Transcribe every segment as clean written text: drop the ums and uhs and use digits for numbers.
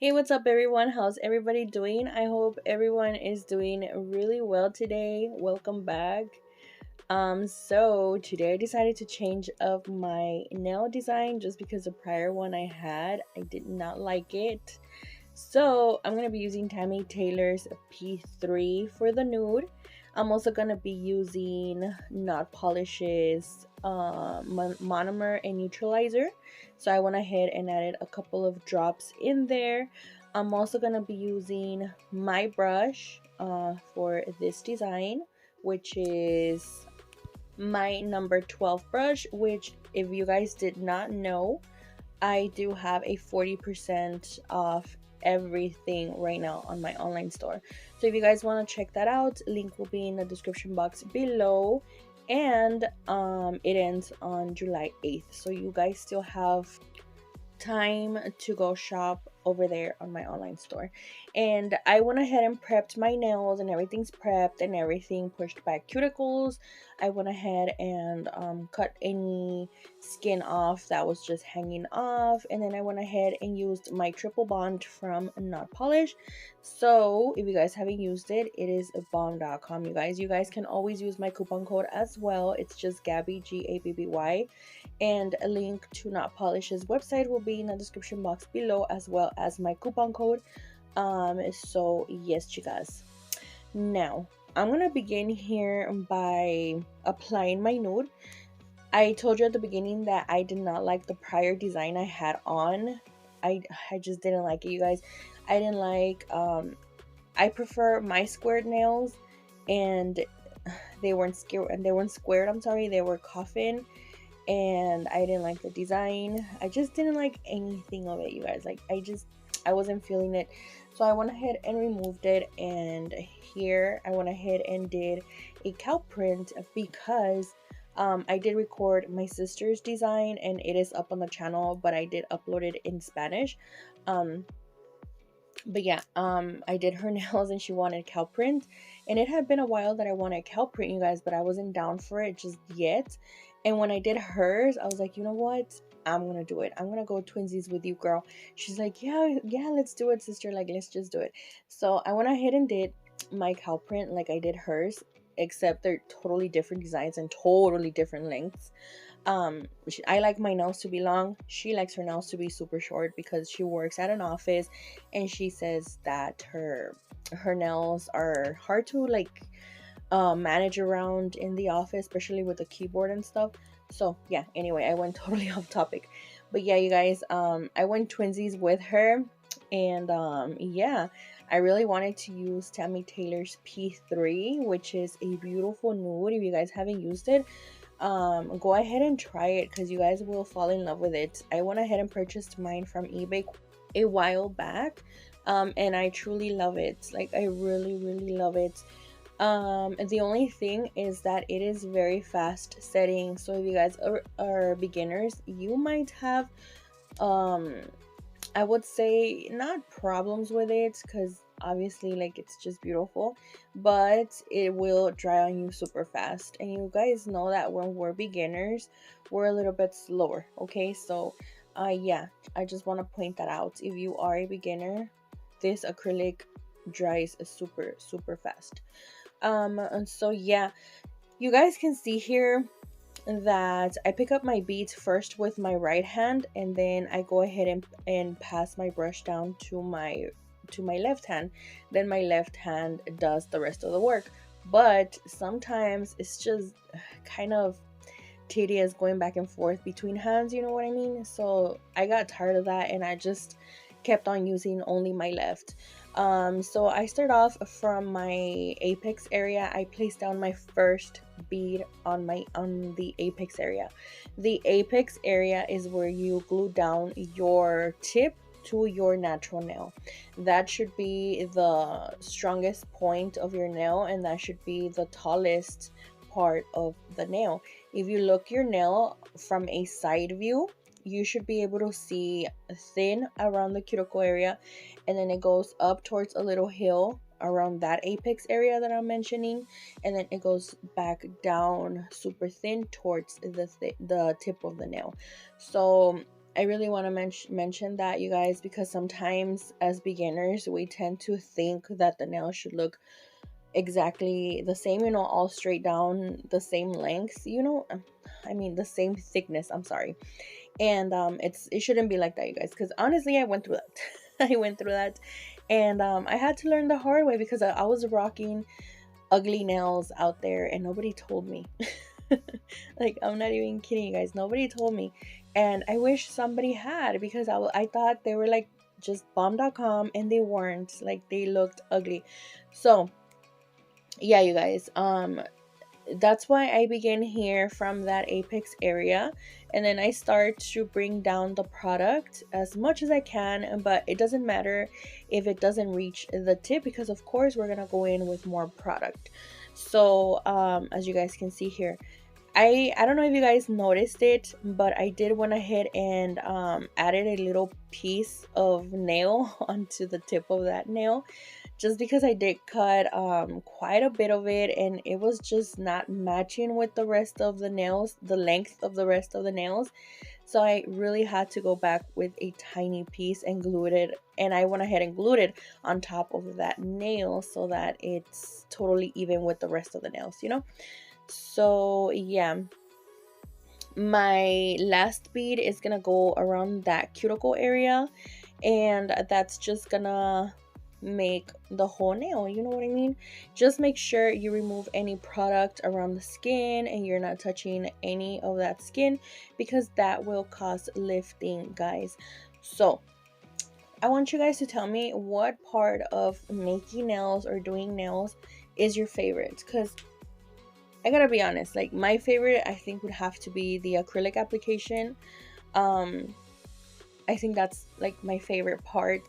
Hey, what's up, everyone? How's everybody doing? I hope everyone is doing really well today. Welcome back. So today I decided to change up my nail design just because the prior one I had, I did not like it. So I'm gonna be using Tammy Taylor's P3 for the nude. I'm also gonna be using Notpolish's monomer and neutralizer. So I went ahead and added a couple of drops in there. I'm also gonna be using my brush for this design, which is my number 12 brush, which if you guys did not know, I do have a 40% off everything right now on my online store. So if you guys want to check that out, link will be in the description box below. And it ends on July 8th. So you guys still have time to go shop over there on my online store. And I went ahead and prepped my nails, and everything's prepped and everything, pushed back cuticles. I went ahead and cut any skin off that was just hanging off, and then I went ahead and used my triple bond from Notpolish. So if you guys haven't used it, it is bomb.com. You guys can always use my coupon code as well. It's just Gabby, Gabby, and a link to Notpolish's website will be in the description box below, as well as my coupon code. So yes, chicas. Now I'm gonna begin here by applying my nude. I told you at the beginning that I did not like the prior design I had on. I just didn't like it, you guys. I didn't like I prefer my squared nails, and they weren't squared, I'm sorry, they were coffin, and I didn't like the design. I just didn't like anything of it, you guys. Like I wasn't feeling it. So I went ahead and removed it, and here I went ahead and did a cow print because I did record my sister's design and it is up on the channel, but I did upload it in Spanish. But yeah, I did her nails and she wanted cow print, and it had been a while that I wanted cow print, you guys, but I wasn't down for it just yet. And when I did hers, I was like, you know what, I'm gonna do it. I'm gonna go twinsies with you, girl. She's like, yeah, let's do it, sister. Like, let's just do it. So I went ahead and did my cow print like I did hers, except they're totally different designs and totally different lengths. I like my nails to be long. She likes her nails to be super short because she works at an office, and she says that her nails are hard to like manage around in the office, especially with the keyboard and stuff. So yeah, anyway, I went totally off topic, but yeah, you guys, I went twinsies with her. And yeah, I really wanted to use Tammy Taylor's P3, which is a beautiful nude. If you guys haven't used it, go ahead and try it because you guys will fall in love with it. I went ahead and purchased mine from eBay a while back, and I truly love it. Like, I really love it. The only thing is that it is very fast setting, so if you guys are beginners, you might have I would say not problems with it, because obviously, like, it's just beautiful, but it will dry on you super fast. And you guys know that when we're beginners, we're a little bit slower, okay? So yeah, I just want to point that out. If you are a beginner, this acrylic dries super fast. And so yeah, you guys can see here that I pick up my beads first with my right hand, and then I go ahead and pass my brush down to my left hand. Then my left hand does the rest of the work. But sometimes it's just kind of tedious going back and forth between hands, you know what I mean? So I got tired of that, and I just kept on using only my left. So I start off from my apex area. I place down my first bead on the apex area. The apex area is where you glue down your tip to your natural nail. That should be the strongest point of your nail, and that should be the tallest part of the nail. If you look your nail from a side view, you should be able to see thin around the cuticle area, and then it goes up towards a little hill around that apex area that I'm mentioning, and then it goes back down super thin towards the tip of the nail. So I really want to mention that, you guys, because sometimes as beginners we tend to think that the nail should look exactly the same, you know, all straight down, the same length, you know, I mean the same thickness, I'm sorry. And it shouldn't be like that, you guys, because honestly I went through that. I went through that, and I had to learn the hard way, because I was rocking ugly nails out there and nobody told me. Like, I'm not even kidding, you guys, nobody told me. And I wish somebody had, because I thought they were like just bomb.com, and they weren't. Like, they looked ugly. So yeah, you guys, that's why I begin here from that apex area, and then I start to bring down the product as much as I can, but it doesn't matter if it doesn't reach the tip, because of course we're gonna go in with more product. So as you guys can see here, I don't know if you guys noticed it, but I did went ahead and added a little piece of nail onto the tip of that nail, just because I did cut quite a bit of it, and it was just not matching with the rest of the nails, the length of the rest of the nails. So I really had to go back with a tiny piece and glued it, and I went ahead and glued it on top of that nail so that it's totally even with the rest of the nails, you know. So yeah, my last bead is gonna go around that cuticle area, and that's just gonna make the whole nail, you know what I mean. Just make sure you remove any product around the skin and you're not touching any of that skin, because that will cause lifting, guys. So I want you guys to tell me what part of making nails or doing nails is your favorite, because I gotta be honest, like, my favorite I think would have to be the acrylic application. um I think that's like my favorite part.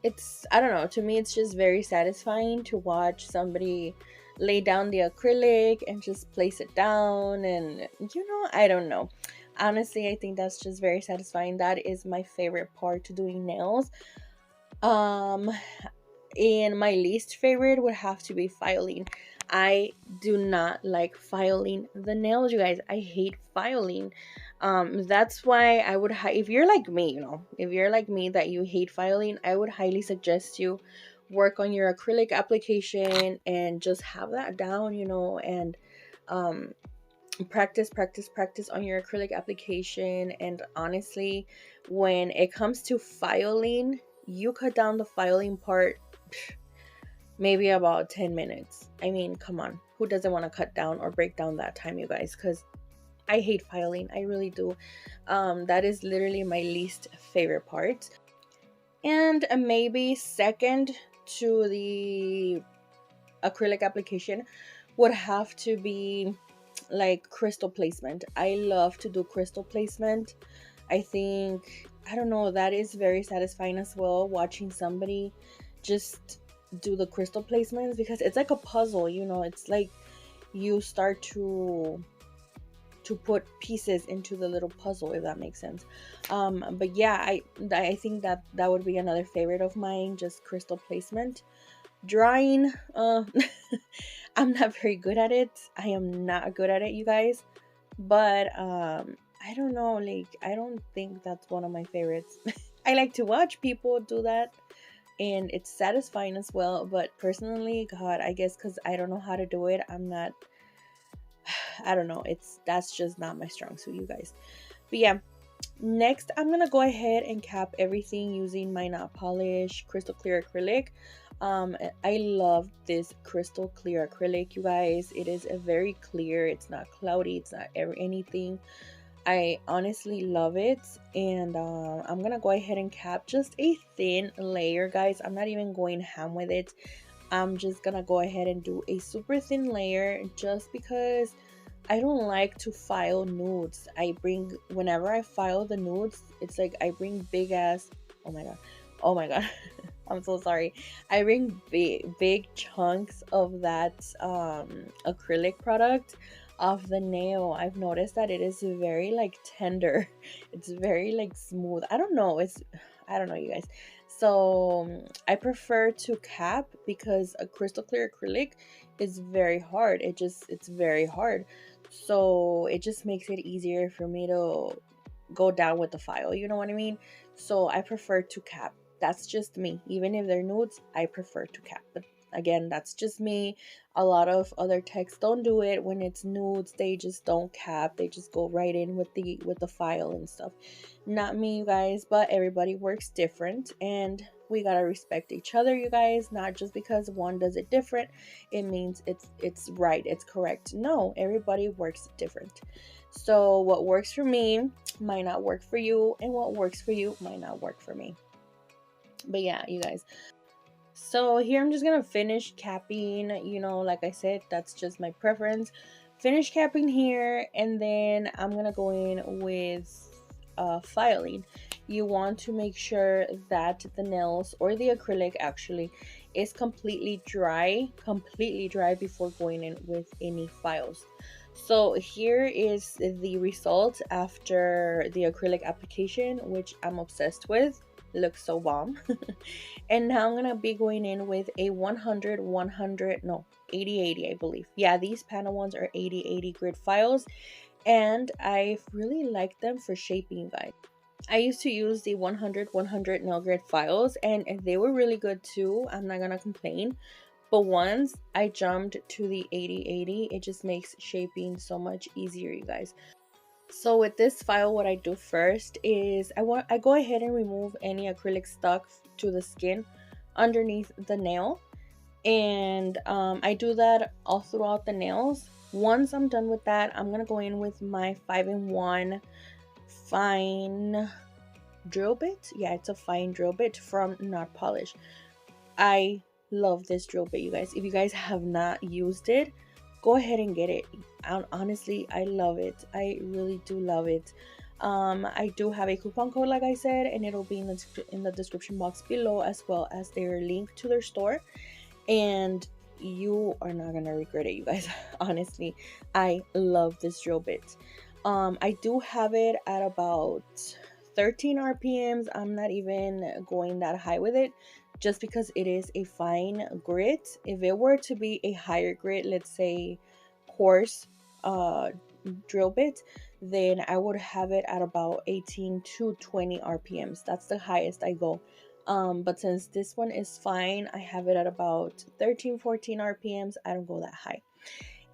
It's, I don't know, to me it's just very satisfying to watch somebody lay down the acrylic and just place it down, and you know, I don't know, honestly I think that's just very satisfying. That is my favorite part to doing nails. um and my least favorite would have to be filing. I do not like filing the nails, you guys. I hate filing. That's why I would if you're like me, you know, if you're like me that you hate filing, I would highly suggest you work on your acrylic application and just have that down, you know, and um practice on your acrylic application. And honestly, when it comes to filing, you cut down the filing part maybe about 10 minutes. I mean, come on, who doesn't want to cut down or break down that time, you guys? Because I hate filing, I really do. That is literally my least favorite part. And maybe second to the acrylic application would have to be like crystal placement. I love to do crystal placement. I think, I don't know, that is very satisfying as well, watching somebody just do the crystal placements, because it's like a puzzle, you know. It's like you start to put pieces into the little puzzle, if that makes sense. But yeah, I think that that would be another favorite of mine, just crystal placement. Drawing, I'm not very good at it. I am not good at it, you guys. But I don't know, like, I don't think that's one of my favorites. I like to watch people do that, and it's satisfying as well, but personally, god, I guess because I don't know how to do it, I'm not I don't know, that's just not my strong suit, you guys. But yeah, next I'm gonna go ahead and cap everything using my Notpolish crystal clear acrylic. I love this crystal clear acrylic, you guys. It is a very clear, it's not cloudy, it's not ever anything. I honestly love it. And I'm gonna go ahead and cap just a thin layer, guys. I'm not even going ham with it. I'm just gonna go ahead and do a super thin layer, just because I don't like to file nudes. Whenever I file the nudes, it's like I bring big ass, oh my god, oh my god, I'm so sorry. I bring big chunks of that acrylic product off the nail. I've noticed that it is very like tender. It's very like smooth. I don't know, I don't know, you guys. So I prefer to cap, because a crystal clear acrylic is very hard. It's very hard. So it just makes it easier for me to go down with the file, you know what I mean? So I prefer to cap. That's just me. Even if they're nudes, I prefer to cap. But again, that's just me. A lot of other texts don't do it. When it's nudes, they just don't cap. They just go right in with the file and stuff. Not me, you guys, but everybody works different, and we gotta respect each other, you guys. Not just because one does it different, it means it's right, it's correct. No, everybody works different. So what works for me might not work for you, and what works for you might not work for me. But yeah, you guys. So here I'm just gonna finish capping, you know, like I said, that's just my preference. Finish capping here, and then I'm gonna go in with filing. You want to make sure that the nails, or the acrylic actually, is completely dry before going in with any files. So here is the result after the acrylic application, which I'm obsessed with. Looks so bomb. And now I'm gonna be going in with a 100 no, 80 I believe. Yeah, these pana ones are 80 grit files, and I really like them for shaping, guys. I used to use the 100 nail grit files, and they were really good too. I'm not gonna complain. But once I jumped to the 80, it just makes shaping so much easier, you guys. So with this file, what I do first is I go ahead and remove any acrylic stuck to the skin underneath the nail, and I do that all throughout the nails. Once I'm done with that, I'm gonna go in with my 5-in-1 fine drill bit. Yeah, it's a fine drill bit from Notpolish. I love this drill bit, you guys. If you guys have not used it, go ahead and get it. Honestly, I love it. I really do love it. I do have a coupon code, like I said, and it'll be in the description box below, as well as their link to their store. And you are not gonna regret it, you guys. Honestly, I love this drill bit. I do have it at about 13 RPMs. I'm not even going that high with it, just because it is a fine grit. If it were to be a higher grit, let's say coarse drill bit, then I would have it at about 18 to 20 RPMs. That's the highest I go. But since this one is fine, I have it at about 13-14 RPMs. I don't go that high.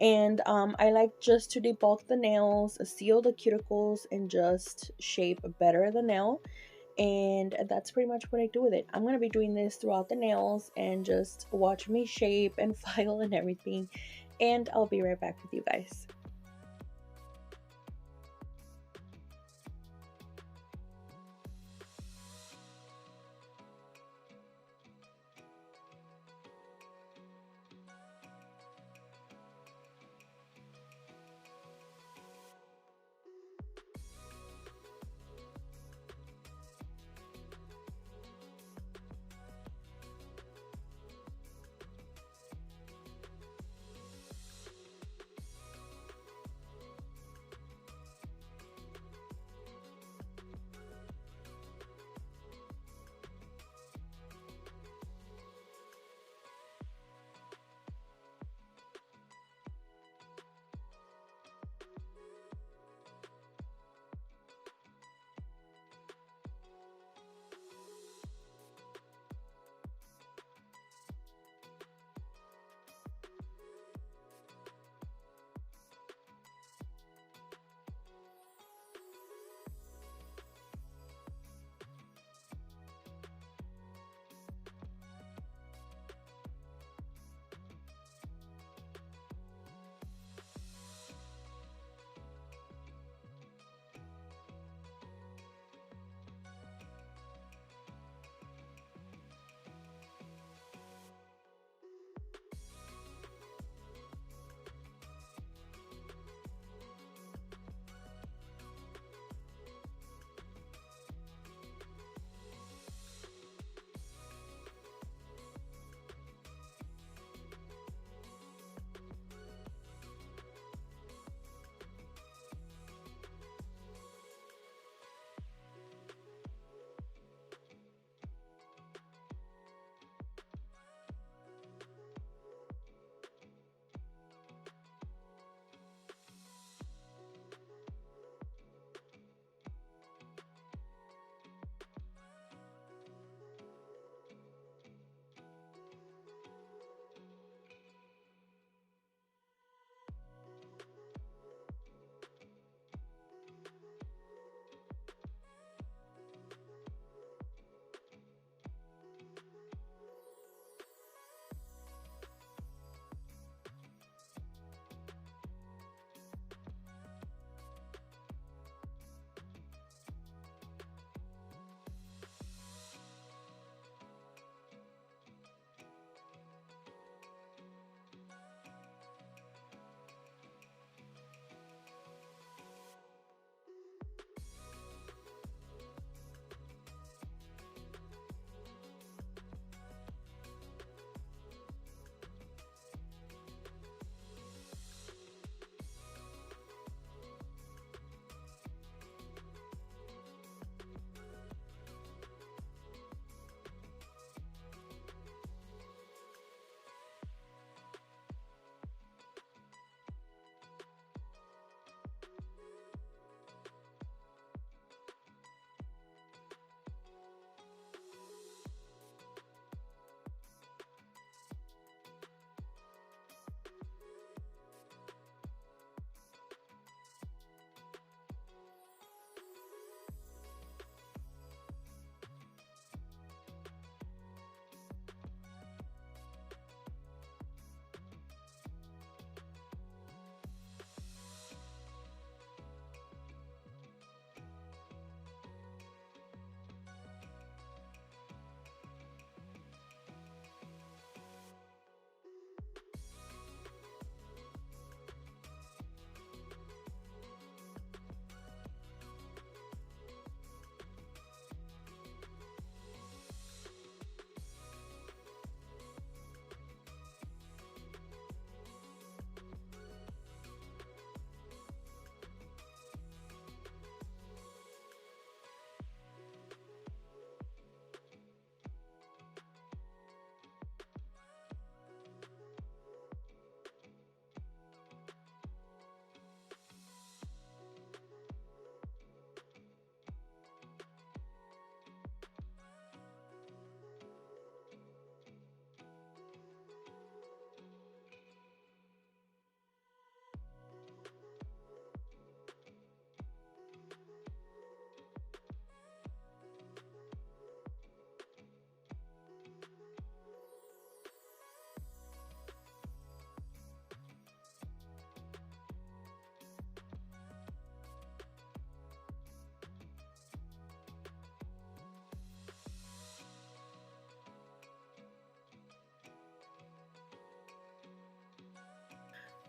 And I like just to debulk the nails, seal the cuticles, and just shape better the nail. And that's pretty much what I do with it. I'm gonna be doing this throughout the nails, and just watch me shape and file and everything, and I'll be right back with you guys.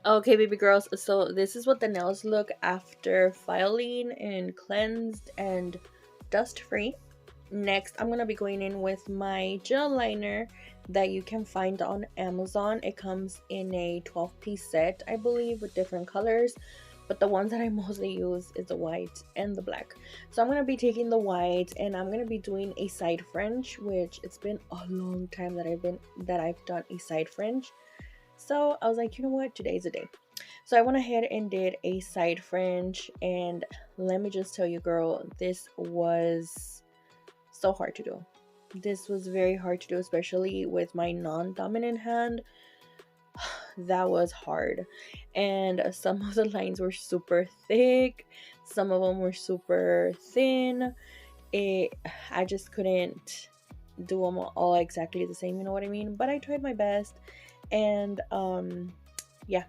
Okay, baby girls, so this is what the nails look after filing and cleansed and dust free. Next, I'm gonna be going in with my gel liner that you can find on Amazon. It comes in a 12-piece set, I believe, with different colors, but the ones that I mostly use is the white and the black. So I'm gonna be taking the white and I'm gonna be doing a side fringe, which it's been a long time that I've done a side fringe. So I was like, you know what, today's the day. So I went ahead and did a side fringe, and let me just tell you, girl, this was so hard to do. This was very hard to do, especially with my non-dominant hand. That was hard. And some of the lines were super thick, some of them were super thin. it I just couldn't do them all exactly the same, you know what I mean? But I tried my best. And yeah,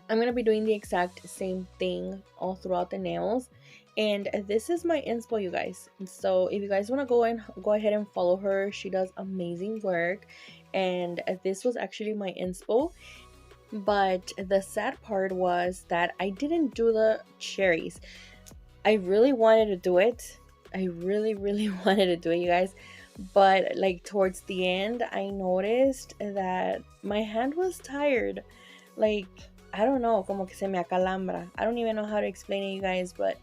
I'm gonna be doing the exact same thing all throughout the nails. And this is my inspo, you guys. So if you guys want to go ahead and follow her, she does amazing work. And this was actually my inspo. But the sad part was that I didn't do the cherries. I really wanted to do it. I really wanted to do it, you guys. But like towards the end, I noticed that my hand was tired. Like, I don't know, como que se me acalambra. I don't even know how to explain it, you guys, but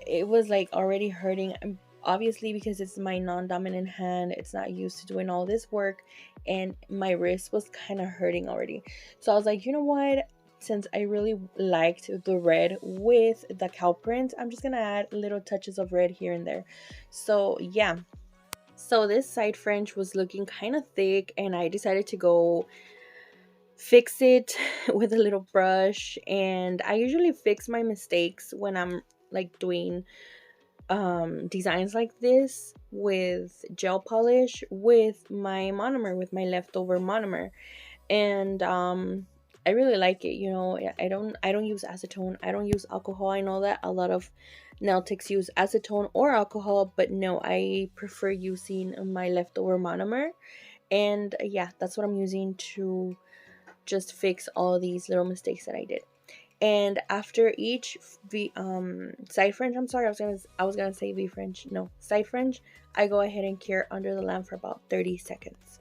it was like already hurting. Obviously, because it's my non-dominant hand, it's not used to doing all this work, and my wrist was kind of hurting already. So I was like, you know what? Since I really liked the red with the cow print, I'm just gonna add little touches of red here and there. So yeah. So this side fringe was looking kind of thick, and I decided to go fix it with a little brush. And I usually fix my mistakes when I'm like doing designs like this with gel polish with my monomer, with my leftover monomer. And I really like it, you know. I don't use acetone, I don't use alcohol. I know that a lot of nail techs use acetone or alcohol, but no, I prefer using my leftover monomer. And yeah, that's what I'm using to just fix all these little mistakes that I did. And after each side fringe, I'm sorry, I was gonna say V fringe, no, side fringe, I go ahead and cure under the lamp for about 30 seconds.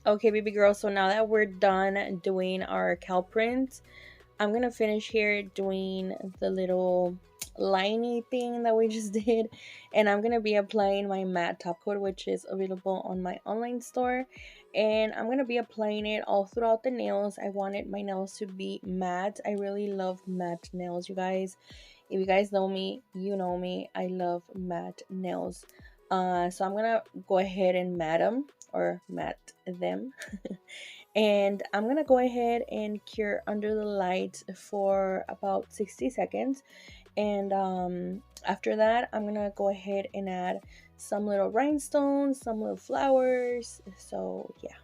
Okay, baby girl, so now that we're done doing our cow print, I'm gonna finish here doing the little liney thing that we just did, and I'm gonna be applying my matte top coat, which is available on my online store, and I'm gonna be applying it all throughout the nails. I wanted my nails to be matte. I really love matte nails, you guys. If you guys know me, you know me. I love matte nails. So I'm gonna go ahead and matte them, or matte them. And I'm gonna go ahead and cure under the light for about 60 seconds, and after that I'm gonna go ahead and add some little rhinestones, some little flowers. So yeah.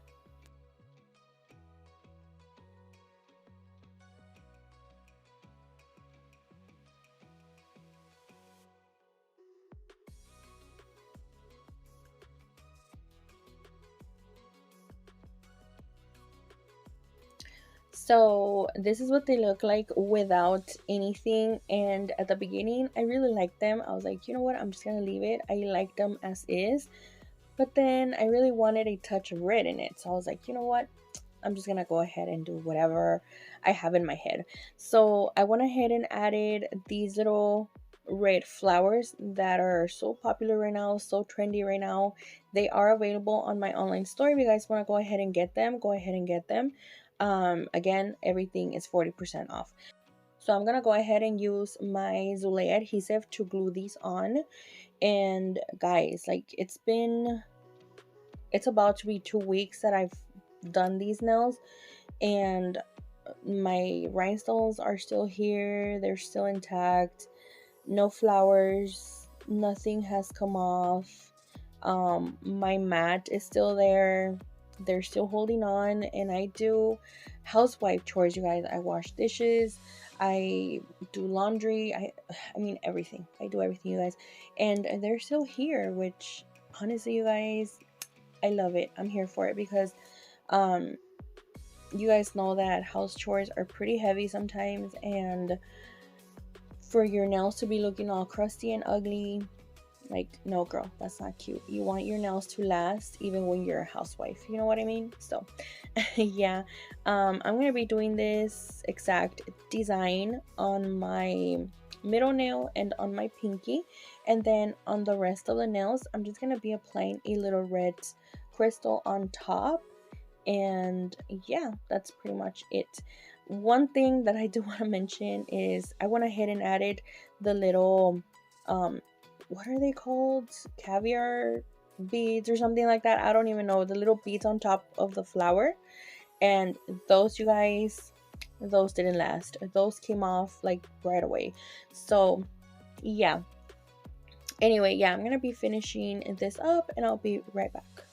So this is what they look like without anything, and at the beginning I really liked them. I was like, you know what, I'm just gonna leave it. I like them as is, but then I really wanted a touch of red in it, so I was like, you know what, I'm just gonna go ahead and do whatever I have in my head. So I went ahead and added these little red flowers that are so popular right now, so trendy right now. They are available on my online store. If you guys want to go ahead and get them, go ahead and get them. Again, everything is 40% off. So I'm gonna go ahead and use my Zulay adhesive to glue these on. And guys, like, it's about to be 2 weeks that I've done these nails, and my rhinestones are still here. They're still intact. No flowers, nothing has come off. My mat is still there. They're still holding on, and I do housewife chores, you guys. I wash dishes, I do laundry, I mean everything. I do everything, you guys. And they're still here, which honestly, you guys, I love it. I'm here for it because um you guys know that house chores are pretty heavy sometimes, and for your nails to be looking all crusty and ugly, like, no girl, that's not cute. You want your nails to last even when you're a housewife, you know what I mean? So yeah, I'm gonna be doing this exact design on my middle nail and on my pinky, and then on the rest of the nails I'm just gonna be applying a little red crystal on top. And yeah, that's pretty much it. One thing that I do want to mention is I went ahead and added the little what are they called, caviar beads or something like that. I don't even know, the little beads on top of the flower. And those, you guys, those didn't last. Those came off like right away. So yeah, anyway, yeah, I'm gonna be finishing this up and I'll be right back.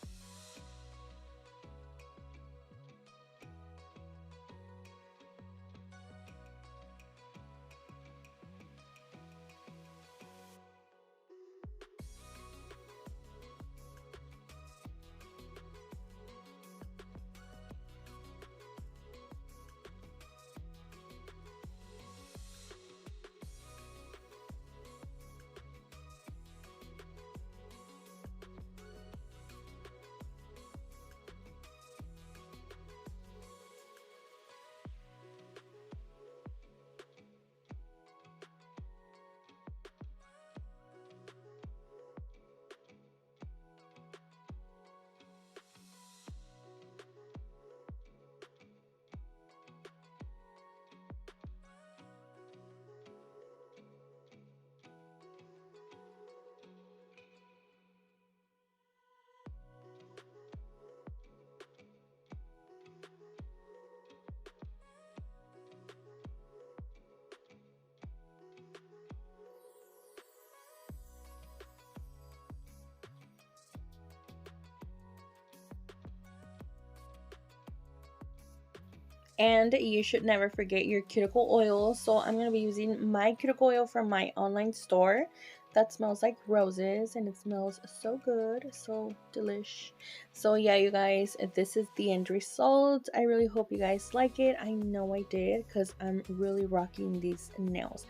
And you should never forget your cuticle oil. So I'm going to be using my cuticle oil from my online store that smells like roses, and it smells so good, so delish. So yeah, you guys, this is the end result. I really hope you guys like it. I know I did, because I'm really rocking these nails.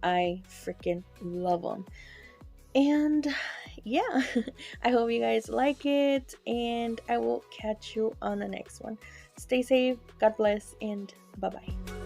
I freaking love them. And yeah, I hope you guys like it, and I will catch you on the next one. Stay safe, God bless, and bye bye.